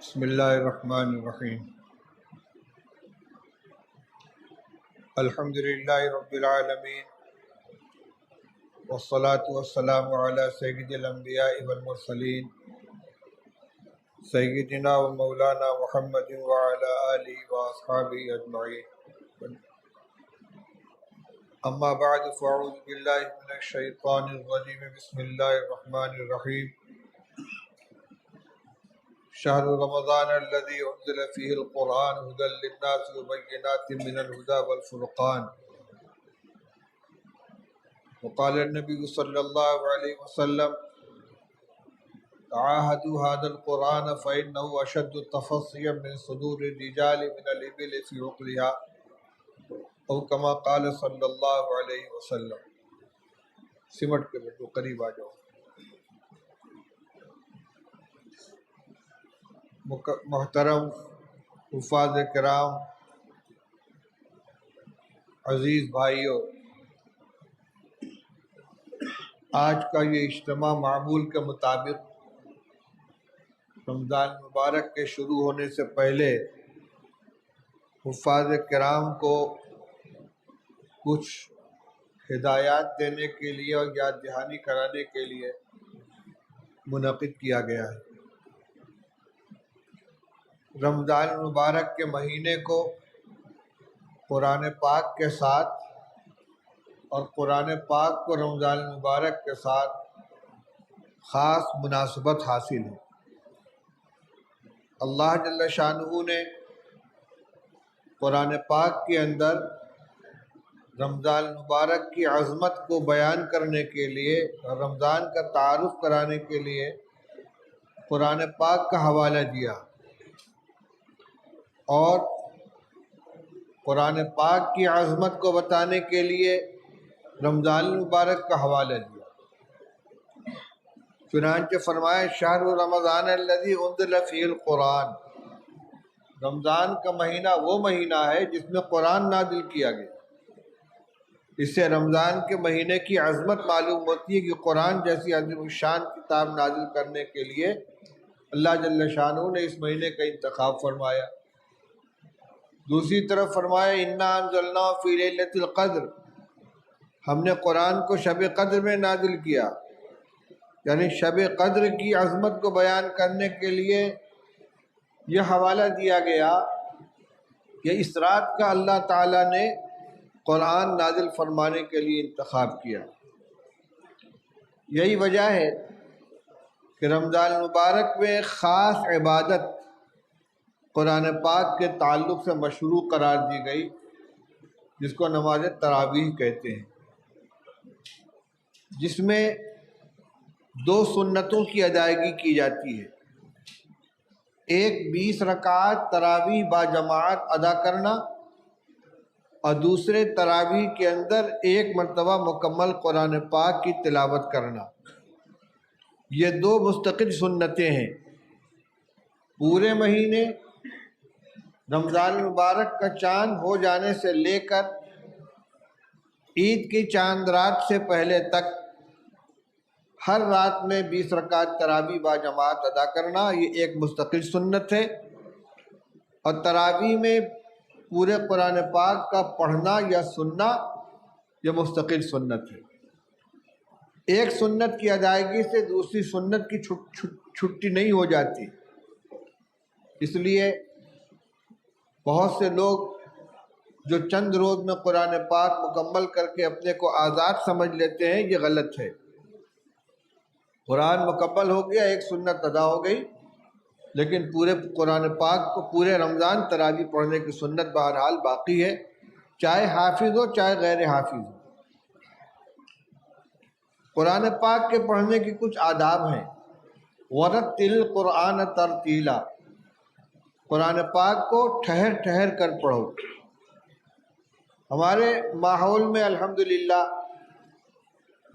بسم اللہ الرحمن الرحیم الحمد للہ رب العالمین والصلاة والسلام علی سید الانبیاء والمرسلین سیدنا و مولانا محمد وعلی آلہ واصحابہ اجمعین اما بعد فاعوذ باللہ من الشیطان الرجیم بسم اللہ الرحمن الرحیم شهر رمضان الذي أنزل فيه القرآن هدى للناس وبينات من الهدى والفرقان وقال النبي صلى الله عليه وسلم تعاهدوا هذا القرآن فإنه أشد تفصيا من صدور الرجال من الإبل في عقلها أو كما قال صلى الله عليه وسلم. سمٹ کے بیٹھو، قریب آ جاؤ. محترم حفاظ کرام، عزیز بھائیوں، آج کا یہ اجتماع معمول کے مطابق رمضان مبارک کے شروع ہونے سے پہلے حفاظ کرام کو کچھ ہدایات دینے کے لیے اور یاد دہانی کرانے کے لیے منعقد کیا گیا ہے. رمضان مبارک کے مہینے کو قرآن پاک کے ساتھ اور قرآن پاک کو رمضان مبارک کے ساتھ خاص مناسبت حاصل ہے. اللہ جل شانہ نے قرآن پاک کے اندر رمضان مبارک کی عظمت کو بیان کرنے کے لیے اور رمضان کا تعارف کرانے کے لیے قرآن پاک کا حوالہ دیا اور قرآن پاک کی عظمت کو بتانے کے لیے رمضان المبارک کا حوالہ دیا. چنانچہ فرمایا شہر رمضان الذی انزل فیہ القرآن، رمضان کا مہینہ وہ مہینہ ہے جس میں قرآن نازل کیا گیا. اس سے رمضان کے مہینے کی عظمت معلوم ہوتی ہے کہ قرآن جیسی عظیم الشان کتاب نازل کرنے کے لیے اللہ جل شانہ نے اس مہینے کا انتخاب فرمایا. دوسری طرف فرمایا انا انزلناہ فی لیلۃ القدر، ہم نے قرآن کو شب قدر میں نازل کیا، یعنی شب قدر کی عظمت کو بیان کرنے کے لیے یہ حوالہ دیا گیا کہ اس رات کا اللہ تعالیٰ نے قرآن نازل فرمانے کے لیے انتخاب کیا. یہی وجہ ہے کہ رمضان مبارک میں خاص عبادت قرآن پاک کے تعلق سے مشروع قرار دی گئی، جس کو نماز تراویح کہتے ہیں، جس میں 2 سنتوں کی ادائیگی کی جاتی ہے. ایک 20 رکعات تراویح با جماعت ادا کرنا اور دوسرے تراویح کے اندر 1 مرتبہ مکمل قرآن پاک کی تلاوت کرنا. یہ 2 مستقل سنتیں ہیں. پورے مہینے رمضان مبارک کا چاند ہو جانے سے لے کر عید کی چاند رات سے پہلے تک ہر رات میں 20 رکعت تراویح با جماعت ادا کرنا یہ ایک مستقل سنت ہے، اور تراویح میں پورے قرآن پاک کا پڑھنا یا سننا یہ مستقل سنت ہے. ایک سنت کی ادائیگی سے دوسری سنت کی چھٹی نہیں ہو جاتی. اس لیے بہت سے لوگ جو چند روز میں قرآن پاک مکمل کر کے اپنے کو آزاد سمجھ لیتے ہیں، یہ غلط ہے. قرآن مکمل ہو گیا، ایک سنت ادا ہو گئی، لیکن پورے قرآن پاک کو پورے رمضان تراویح پڑھنے کی سنت بہرحال باقی ہے، چاہے حافظ ہو چاہے غیر حافظ ہو. قرآن پاک کے پڑھنے کی کچھ آداب ہیں. وَرَتِّلِ الْقُرْآنَ تَرْتِیلًا، قرآن پاک کو ٹھہر ٹھہر کر پڑھو. ہمارے ماحول میں الحمدللہ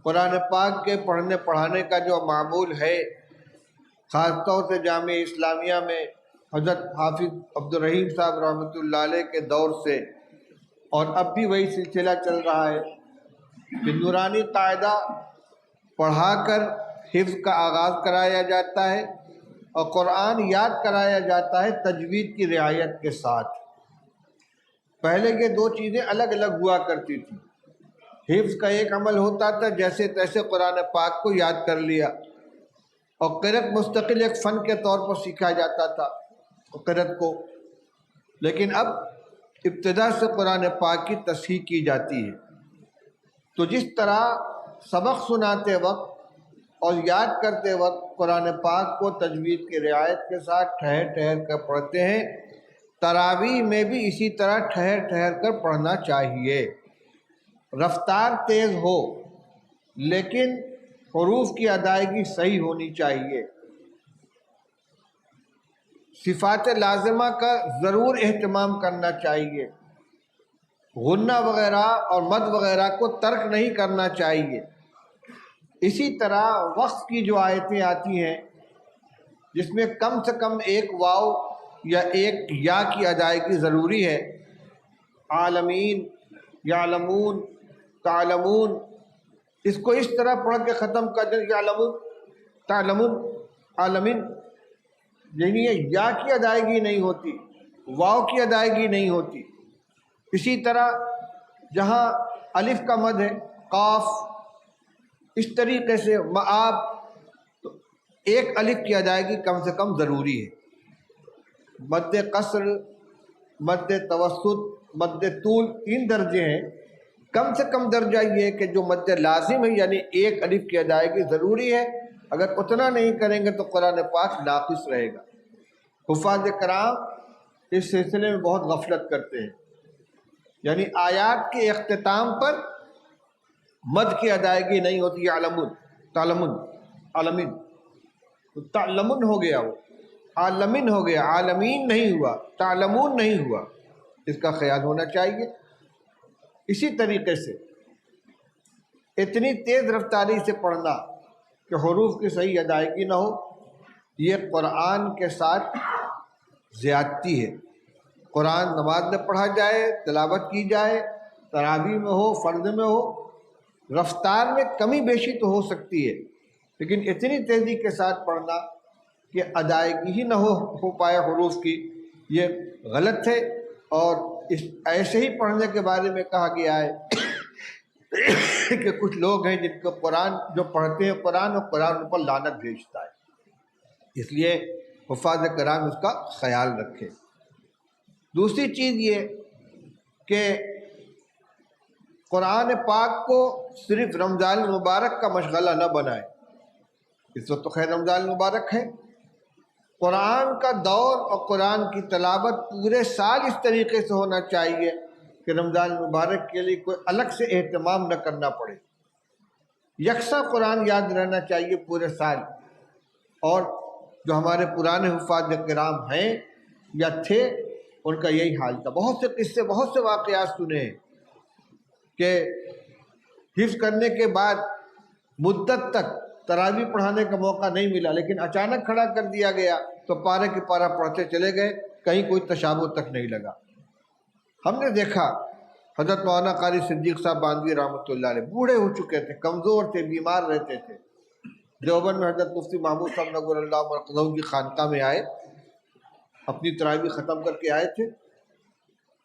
قرآن پاک کے پڑھنے پڑھانے کا جو معمول ہے، خاص طور سے جامعہ اسلامیہ میں حضرت حافظ عبدالرحیم صاحب رحمۃ اللہ علیہ کے دور سے، اور اب بھی وہی سلسلہ چل رہا ہے کہ نورانی قاعدہ پڑھا کر حفظ کا آغاز کرایا جاتا ہے، اور قرآن یاد کرایا جاتا ہے تجوید کی رعایت کے ساتھ۔ پہلے یہ دو چیزیں الگ الگ ہوا کرتی تھیں۔ حفظ کا ایک عمل ہوتا تھا، جیسے تیسے قرآن پاک کو یاد کر لیا، اور قرأت مستقل ایک فن کے طور پر سیکھا جاتا تھا قرأت کو۔ لیکن اب ابتدا سے قرآن پاک کی تصحیح کی جاتی ہے۔ تو جس طرح سبق سناتے وقت اور یاد کرتے وقت قرآن پاک کو تجوید کی رعایت کے ساتھ ٹھہر ٹھہر کر پڑھتے ہیں، تراویح میں بھی اسی طرح ٹھہر ٹھہر کر پڑھنا چاہیے۔ رفتار تیز ہو لیکن حروف کی ادائیگی صحیح ہونی چاہیے۔ صفات لازمہ کا ضرور اہتمام کرنا چاہیے۔ غنہ وغیرہ اور مد وغیرہ کو ترک نہیں کرنا چاہیے۔ اسی طرح وقف کی جو آیتیں آتی ہیں جس میں کم سے کم ایک واو یا ایک یا کی ادائیگی ضروری ہے، عالمین، یعلمون، تعلمون، اس کو اس طرح پڑھ کے ختم کر دیں، یعلمون، تعلمون، عالمین، یعنی یا کی ادائیگی نہیں ہوتی، واو کی ادائیگی نہیں ہوتی۔ اسی طرح جہاں الف کا مد ہے، قاف، اس طریقے سے معاب، تو ایک الف کی ادائیگی کم سے کم ضروری ہے۔ مد قصر، مد توسط، مد طول، 3 درجے ہیں۔ کم سے کم درجہ یہ ہے کہ جو مد لازم ہے، یعنی ایک الف کی ادائیگی ضروری ہے، اگر اتنا نہیں کریں گے تو قرآن پاک ناقص رہے گا۔ حفاظ کرام اس سلسلے میں بہت غفلت کرتے ہیں، یعنی آیات کے اختتام پر مد کی ادائیگی نہیں ہوتی، یعلمون، تعلمون، عالمین، تعلمون ہو گیا، وہ عالمین ہو گیا، عالمین نہیں ہوا، تعلمون نہیں ہوا، اس کا خیال ہونا چاہیے۔ اسی طریقے سے اتنی تیز رفتاری سے پڑھنا کہ حروف کی صحیح ادائیگی نہ ہو، یہ قرآن کے ساتھ زیادتی ہے۔ قرآن نماز میں پڑھا جائے، تلاوت کی جائے، تراویح میں ہو، فرض میں ہو، رفتار میں کمی بیشی تو ہو سکتی ہے، لیکن اتنی تیزی کے ساتھ پڑھنا کہ ادائیگی ہی نہ ہو پائے حروف کی، یہ غلط ہے۔ اور ایسے ہی پڑھنے کے بارے میں کہا گیا ہے کہ کچھ لوگ ہیں جن کو قرآن جو پڑھتے ہیں قرآن، اور قرآن ان پر لعنت بھیجتا ہے، اس لیے حفاظ کرام اس کا خیال رکھیں۔ دوسری چیز یہ کہ قرآن پاک کو صرف رمضان المبارک کا مشغلہ نہ بنائے۔ اس وقت تو خیر رمضان المبارک ہے، قرآن کا دور اور قرآن کی تلاوت پورے سال اس طریقے سے ہونا چاہیے کہ رمضان المبارک کے لیے کوئی الگ سے اہتمام نہ کرنا پڑے۔ یکساں قرآن یاد رہنا چاہیے پورے سال۔ اور جو ہمارے پرانے حفاظ کرام ہیں یا تھے، ان کا یہی حال تھا۔ بہت سے قصے، بہت سے واقعات سنے ہیں کہ حفظ کرنے کے بعد مدت تک تراویح پڑھانے کا موقع نہیں ملا، لیکن اچانک کھڑا کر دیا گیا تو پارے کی پارہ پڑھتے چلے گئے، کہیں کوئی تشابہ تک نہیں لگا۔ ہم نے دیکھا حضرت مولانا قاری صدیق صاحب باندھوی رحمۃ اللہ علیہ بوڑھے ہو چکے تھے، کمزور تھے، بیمار رہتے تھے۔ دیوبند میں حضرت مفتی محمود صاحب نور اللہ مرقدہ کی خانقاہ میں آئے، اپنی تراویح ختم کر کے آئے تھے۔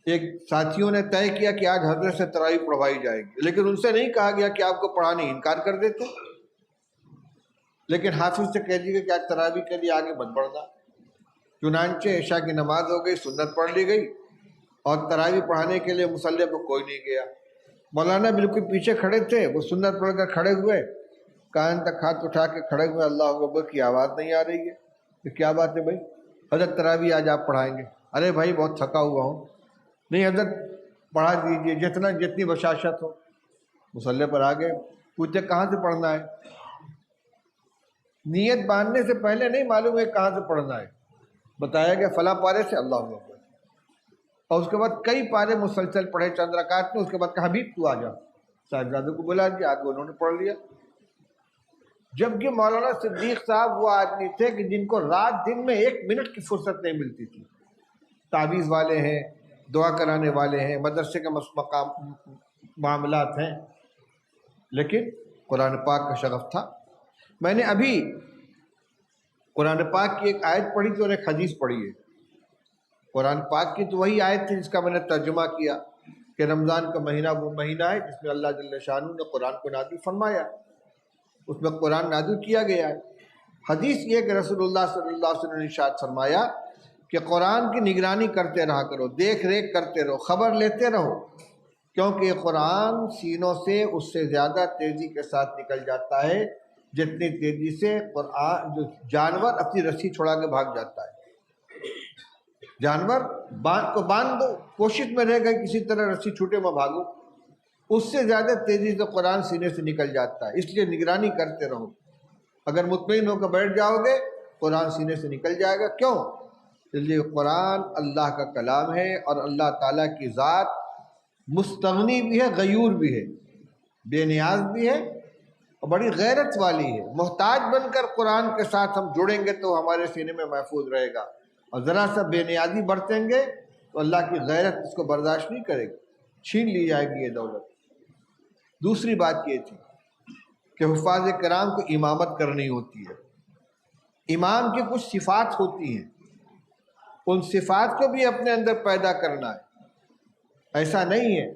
ایک ساتھیوں نے طے کیا کہ آج حضرت سے تراویح پڑھوائی جائے گی، لیکن ان سے نہیں کہا گیا کہ آپ کو پڑھانے، انکار کر دیتے، لیکن حافظ سے کہہ دیجیے کہ آج تراویح کے لیے آگے مت بڑھنا۔ چنانچہ عشاء کی نماز ہو گئی، سنت پڑھ لی گئی، اور تراویح پڑھانے کے لیے مصلی پہ کوئی نہیں گیا۔ مولانا بالکل پیچھے کھڑے تھے، وہ سنت پڑھ کر کھڑے ہوئے، کان تک ہاتھ اٹھا کے کھڑے ہوئے، اللہ اکبر کی آواز نہیں آ رہی ہے۔ کہ کیا بات ہے بھائی؟ حضرت تراویح آج آپ پڑھائیں گے۔ ارے بھائی بہت تھکا ہوا ہوں۔ نہیں حضرت پڑھا دیجیے، جتنی بشاشت ہو۔ مصلی پر آ گئے، پوچھتے کہاں سے پڑھنا ہے؟ نیت باندھنے سے پہلے نہیں معلوم ہے کہاں سے پڑھنا ہے، بتایا گیا فلاں پارے سے، اللہ اکبر، اور اس کے بعد کئی پارے مسلسل پڑھے چند رکعت میں۔ اس کے بعد کہا حبیب تو آ جا، صاحبزادوں کو بلا دیا، آگے انہوں نے پڑھ لیا۔ جبکہ مولانا صدیق صاحب وہ آدمی تھے کہ جن کو رات دن میں 1 منٹ کی فرصت نہیں ملتی تھی۔ تعویذ والے ہیں، دعا کرانے والے ہیں، مدرسے کے معاملات ہیں، لیکن قرآن پاک کا شغف تھا۔ میں نے ابھی قرآن پاک کی ایک آیت پڑھی تھی اور ایک حدیث پڑھی ہے۔ قرآن پاک کی تو وہی آیت تھی جس کا میں نے ترجمہ کیا کہ رمضان کا مہینہ وہ مہینہ ہے جس میں اللہ جل شانہ نے قرآن کو نازل فرمایا، اس میں قرآن نازل کیا گیا ہے۔ حدیث یہ کہ رسول اللہ صلی اللہ علیہ وسلم نے ارشاد فرمایا کہ قرآن کی نگرانی کرتے رہا کرو، دیکھ ریکھ کرتے رہو، خبر لیتے رہو، کیونکہ قرآن سینوں سے اس سے زیادہ تیزی کے ساتھ نکل جاتا ہے جتنی تیزی سے قرآن جو جانور اپنی رسی چھڑا کے بھاگ جاتا ہے۔ جانور کو باندھ دو، کوشش میں رہ گئے کسی طرح رسی چھوٹے میں بھاگو، اس سے زیادہ تیزی سے قرآن سینے سے نکل جاتا ہے۔ اس لیے نگرانی کرتے رہو، اگر مطمئن ہو کر بیٹھ جاؤ گے قرآن سینے سے نکل جائے گا۔ کیوں؟ اس لیے قرآن اللہ کا کلام ہے اور اللہ تعالیٰ کی ذات مستغنی بھی ہے، غیور بھی ہے، بے نیاز بھی ہے اور بڑی غیرت والی ہے۔ محتاج بن کر قرآن کے ساتھ ہم جڑیں گے تو ہمارے سینے میں محفوظ رہے گا، اور ذرا سا بے نیازی برتیں گے تو اللہ کی غیرت اس کو برداشت نہیں کرے گی، چھین لی جائے گی یہ دولت۔ دوسری بات یہ تھی کہ حفاظ کرام کو امامت کرنی ہوتی ہے۔ امام کی کچھ صفات ہوتی ہیں، ان صفات کو بھی اپنے اندر پیدا کرنا ہے۔ ایسا نہیں ہے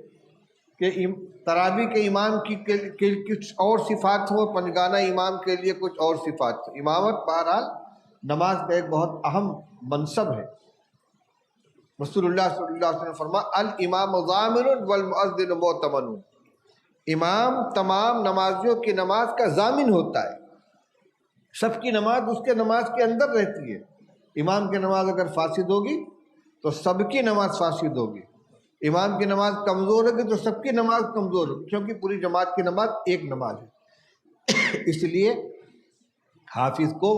کہ تراویح کے امام کی کچھ اور صفات ہوں، پنجگانہ امام کے لیے کچھ اور صفات ہوں۔ امامت بہرحال نماز کا ایک بہت اہم منصب ہے۔ رسول اللہ صلی اللہ علیہ وسلم فرمایا الامام ضامن والمؤذن مؤتمن، امام تمام نمازیوں کی نماز کا ضامن ہوتا ہے، سب کی نماز اس کے نماز کے اندر رہتی ہے۔ امام کی نماز اگر فاسد ہوگی تو سب کی نماز فاسد ہوگی، امام کی نماز کمزور ہوگی تو سب کی نماز کمزور ہوگی، کیونکہ پوری جماعت کی نماز ایک نماز ہے۔ اس لیے حافظ کو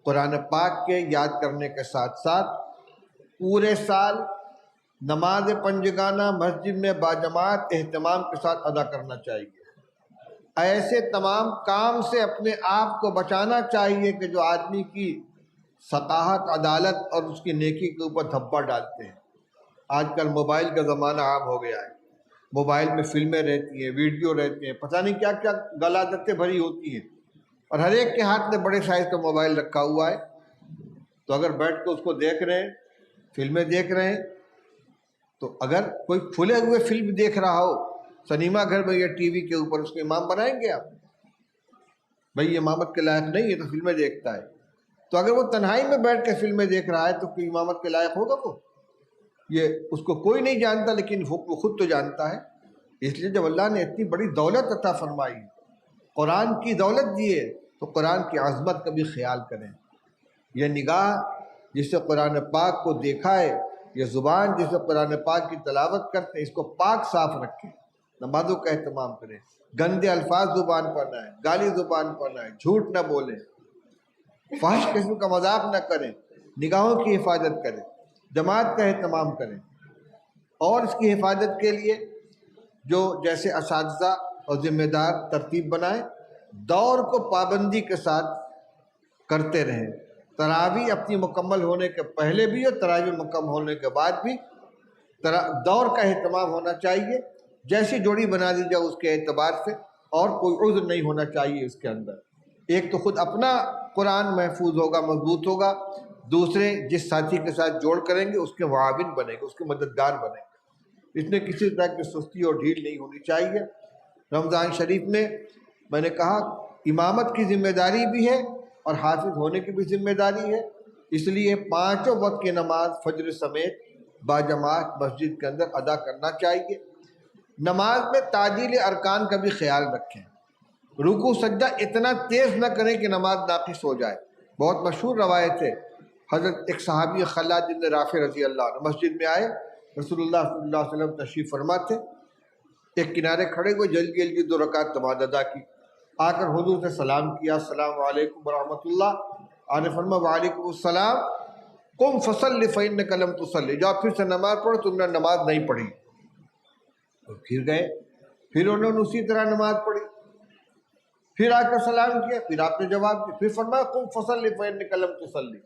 قرآن پاک کے یاد کرنے کے ساتھ ساتھ پورے سال نماز پنجگانہ مسجد میں باجماعت اہتمام کے ساتھ ادا کرنا چاہیے۔ ایسے تمام کام سے اپنے آپ کو بچانا چاہیے کہ جو آدمی کی ثقافت، عدالت اور اس کی نیکی کے اوپر دھبا ڈالتے ہیں۔ آج کل موبائل کا زمانہ عام ہو گیا ہے، موبائل میں فلمیں رہتی ہیں، ویڈیو رہتے ہیں، پتہ نہیں کیا کیا غلاظتیں بھری ہوتی ہیں، اور ہر ایک کے ہاتھ میں بڑے سائز کا موبائل رکھا ہوا ہے۔ تو اگر بیٹھ کے اس کو دیکھ رہے ہیں، فلمیں دیکھ رہے ہیں، تو اگر کوئی کھلے ہوئے فلم دیکھ رہا ہو سنیما گھر میں یا ٹی وی کے اوپر، اس کو امام بنائیں گے آپ؟ بھائی یہ امامت کے لائق نہیں ہے، تو فلمیں دیکھتا ہے۔ تو اگر وہ تنہائی میں بیٹھ کے فلمیں دیکھ رہا ہے تو کوئی امامت کے لائق ہوگا وہ؟ یہ اس کو کوئی نہیں جانتا، لیکن وہ خود تو جانتا ہے۔ اس لیے جب اللہ نے اتنی بڑی دولت عطا فرمائی، قرآن کی دولت دی ہے، تو قرآن کی عظمت کا بھی خیال کریں۔ یہ نگاہ جس سے قرآن پاک کو دیکھا ہے، یہ زبان جس سے قرآن پاک کی تلاوت کرتے ہیں، اس کو پاک صاف رکھیں، نمازوں کا اہتمام کریں، گندے الفاظ زبان پر نہ آئیں، گالی زبان پر نہ آئیں، جھوٹ نہ بولیں، فحش قسم کا مذاق نہ کریں، نگاہوں کی حفاظت کریں، جماعت کا اہتمام کریں۔ اور اس کی حفاظت کے لیے جو جیسے اساتذہ اور ذمہ دار ترتیب بنائیں، دور کو پابندی کے ساتھ کرتے رہیں۔ تراویح اپنی مکمل ہونے کے پہلے بھی اور تراویح مکمل ہونے کے بعد بھی دور کا اہتمام ہونا چاہیے۔ جیسی جوڑی بنا دی جائے اس کے اعتبار سے، اور کوئی عذر نہیں ہونا چاہیے اس کے اندر۔ ایک تو خود اپنا قرآن محفوظ ہوگا، مضبوط ہوگا، دوسرے جس ساتھی کے ساتھ جوڑ کریں گے اس کے معاون بنے گے، اس کے مددگار بنے گے۔ اس میں کسی طرح کی سستی اور ڈھیل نہیں ہونی چاہیے۔ رمضان شریف میں نے کہا امامت کی ذمہ داری بھی ہے اور حافظ ہونے کی بھی ذمہ داری ہے، اس لیے 5 وقت کی نماز فجر سمیت باجماعت مسجد کے اندر ادا کرنا چاہیے۔ نماز میں تعدیل ارکان کا بھی خیال رکھیں، رکوع سجدہ اتنا تیز نہ کریں کہ نماز ناقص ہو جائے۔ بہت مشہور روایت ہے، حضرت ایک صحابی خلاد بن رافع رضی اللہ عنہ مسجد میں آئے، رسول اللہ صلی اللہ علیہ وسلم تشریف فرما تھے، ایک کنارے کھڑے ہوئے، جلدی جلدی 2 رکعت نماز ادا کی، آ کر حضور سے سلام کیا، السلام علیکم ورحمۃ اللہ۔ آپ نے فرمایا وعلیکم السلام، قم فصلی فإنک لم تصلی، جاؤ پھر سے نماز پڑھو، تم نے نماز نہیں پڑھی۔ پھر گئے، پھر انہوں نے اسی طرح نماز پڑھی، پھر آ کر سلام کیا، پھر آپ نے جواب دیا، پھر فرمایا قم فصلی فإنک لم تصلی،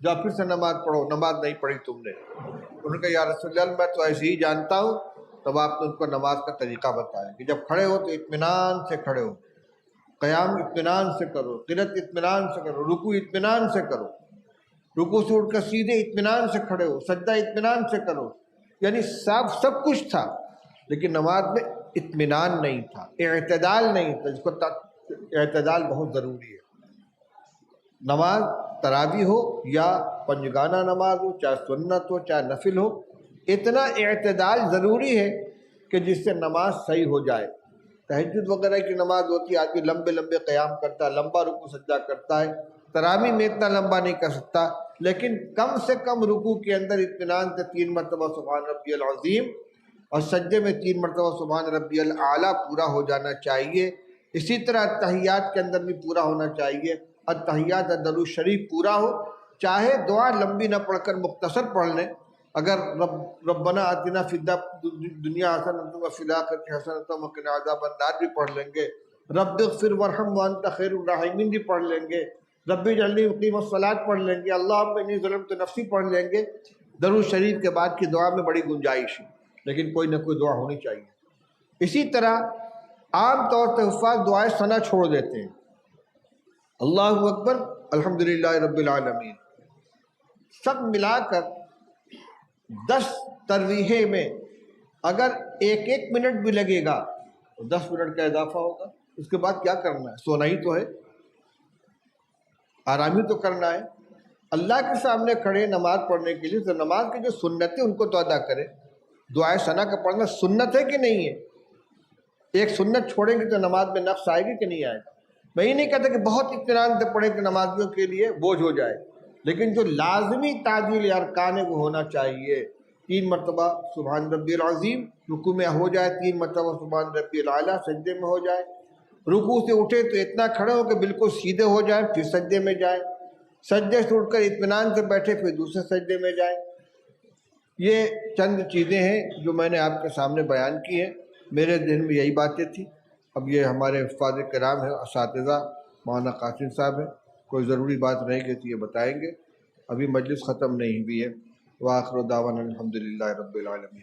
جاؤ پھر سے نماز پڑھو، نماز نہیں پڑھی تم نے۔ انہوں نے کہا یا رسول اللہ میں تو ایسے ہی جانتا ہوں۔ تب آپ نے ان کو نماز کا طریقہ بتایا کہ جب کھڑے ہو تو اطمینان سے کھڑے ہو، قیام اطمینان سے کرو، قرات اطمینان سے کرو، رکوع اطمینان سے کرو، رکوع سے اٹھ کر سیدھے اطمینان سے کھڑے ہو، سجدہ اطمینان سے کرو، یعنی سب کچھ تھا، لیکن نماز میں اطمینان نہیں تھا، اعتدال نہیں تھا، جس کو اعتدال بہت ضروری ہے۔ نماز تراویح ہو یا پنجگانہ نماز ہو، چاہے سنت ہو چاہے نفل ہو، اتنا اعتدال ضروری ہے کہ جس سے نماز صحیح ہو جائے۔ تہجد وغیرہ کی نماز ہوتی ہے، آدمی لمبے لمبے قیام کرتا ہے، لمبا رکوع سجدہ کرتا ہے، تراویح میں اتنا لمبا نہیں کر سکتا، لیکن کم سے کم رکوع کے اندر اطمینان سے 3 مرتبہ سبحان ربی العظیم اور سجدے میں 3 مرتبہ سبحان ربی الاعلیٰ پورا ہو جانا چاہیے۔ اسی طرح التحیات کے اندر بھی پورا ہونا چاہیے، التحیات درود شریف پورا ہو، چاہے دعا لمبی نہ پڑھ کر مختصر پڑھ لیں، اگر ربنا آتنا فی الدنیا حسنۃ وفی الآخرۃ حسنۃ وقنا عذاب النار بھی پڑھ لیں گے، رب اغفر وارحم وانت خیر الراحمین بھی پڑھ لیں گے، رب اجعلنی مقیم الصلاۃ پڑھ لیں گے، اللہم انی ظلمت نفسی پڑھ لیں گے۔ درود شریف کے بعد کی دعا میں بڑی گنجائش ہے، لیکن کوئی نہ کوئی دعا ہونی چاہیے۔ اسی طرح عام طور پر حفاظ دعائے ثنا چھوڑ دیتے ہیں، اللہ اکبر الحمدللہ رب العالمین، سب ملا کر 10 تراویح میں اگر ایک منٹ بھی لگے گا تو 10 منٹ کا اضافہ ہوگا۔ اس کے بعد کیا کرنا ہے؟ سونا ہی تو ہے، آرام ہی تو کرنا ہے۔ اللہ کے سامنے کھڑے نماز پڑھنے کے لیے تو نماز کی جو سنت ہے ان کو تو ادا کرے۔ دعائے ثنا کا پڑھنا سنت ہے کہ نہیں ہے؟ ایک سنت چھوڑیں گے تو نماز میں نقص آئے گی کہ نہیں آئے گا؟ میں یہ نہیں کہتا کہ بہت اطمینان سے پڑھیں کہ نمازیوں کے لیے بوجھ ہو جائے، لیکن جو لازمی تعدیل ارکان ہے وہ ہونا چاہیے۔ 3 مرتبہ سبحان ربی العظیم رکوع میں ہو جائے، 3 مرتبہ سبحان ربی الاعلیٰ سجدے میں ہو جائے، رکوع سے اٹھے تو اتنا کھڑے ہو کہ بالکل سیدھے ہو جائیں، پھر سجدے میں جائیں، سجدے سے اٹھ کر اطمینان سے بیٹھے پھر دوسرے سجدے میں جائیں۔ یہ چند چیزیں ہیں جو میں نے آپ کے سامنے بیان کی ہیں، میرے ذہن میں یہی باتیں تھیں۔ اب یہ ہمارے حفاظ کرام ہیں، اساتذہ مولانا قاسم صاحب ہیں، کوئی ضروری بات رہے گی تو یہ بتائیں گے۔ ابھی مجلس ختم نہیں ہوئی ہے۔ وآخر دعوانا الحمدللہ رب العالمین۔